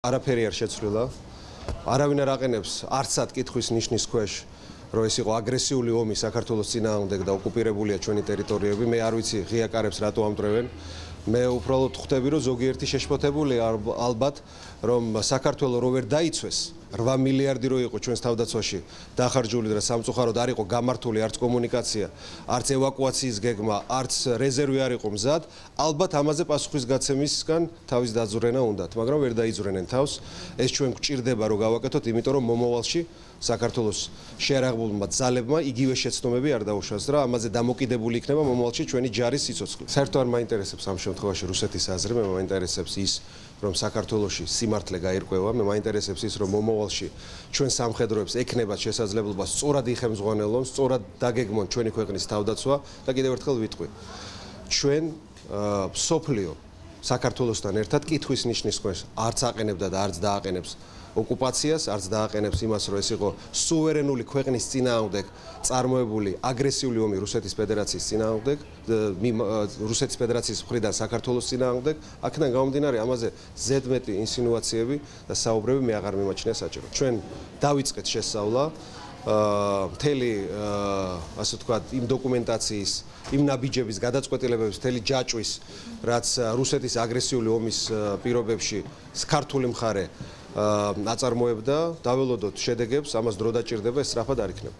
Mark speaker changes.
Speaker 1: არაფერი არ შეცვლილა. არავინ არ აყენებს არცად კითხვის ნიშნის ქვეშ, რომ ეს იყო აგრესიული ომი საქართველოს წინააღმდეგ და ოკუპირებულია ჩვენი ტერიტორიები. მე არ ვიცი ღია კარებს რატო ამტვრევენ. მე უბრალოდ ხვდები, რომ ზოგიერთი შეშფოთებულია ალბათ, რომ საქართველოს რო ვერ დაიცვეს 8 მილიარდი რო იყო ჩვენს თავდაცვაში დახარჯული და სამწუხაროდ არ იყო გამართული არც კომუნიკაცია, არც ევაკუაციის გეგმა, არც რეზერვი არ იყო მზად, ალბათ ამაზე პასუხისგაცემისგან თავის დაძვრენა უნდათ, მაგრამ ვერ დაიძვრენენ თავს. ეს ჩვენ გვჭირდება რომ გავაკეთოთ, იმიტომ რომ მომავალში საქართველოს შეერაღებულმა ძალებმა იგივე შეცდომები არ დაუშვას და ამაზე დამოკიდებული იქნება მომავალში ჩვენი ჯარის სიცოცხლე. საერთოდ არ მაინტერესებს ამ შემთხვევაში რუსეთის აზრი, მე მაინტერესებს ის, რომ საქართველოში სიმართლე გაირკვევა, მე მაინტერესებს ის, რომ მომავალში ჩვენ სამხედროებს ექნებათ შესაძლებლობა სწორად იხემძღვანელონ, სწორად დაგეგმონ ჩვენი ქვეყნის თავდაცვა და კიდევ ერთხელ ვიტყვი. ჩვენ სოფლიო საქართველოსთან ერთად კითხვის ნიშნის ქვეშ არც აყენებდა და არც დააყენებს ოკუპაციას, არც დააყენებს იმას, რომ ეს იყო სუვერენული ქვეყნის წინააღმდეგ წარმოებული აგრესიული ომი რუსეთის ფედერაციის წინააღმდეგ, რუსეთის ფედერაციის მხრიდან საქართველოს წინააღმდეგ. აქედან გამომდინარე, ამაზე ზედმეტი ინსინუაციები და საუბრები მე აღარ მიმაჩნია საჭირო. ჩვენ დავიწყეთ შესწავლა მთელი ასე ვთქვათ, იმ დოკუმენტაციის, იმ ნაბიჯების გადაწყვეტილებების, მთელი ჯაჭვის, რაც რუსეთის აგრესიული ომის პირობებში ქართული მხარე აწარმოებდა, დაველოდოთ შედეგებს, ამას დრო დაჭირდება, ეს სწრაფად არ იქნება.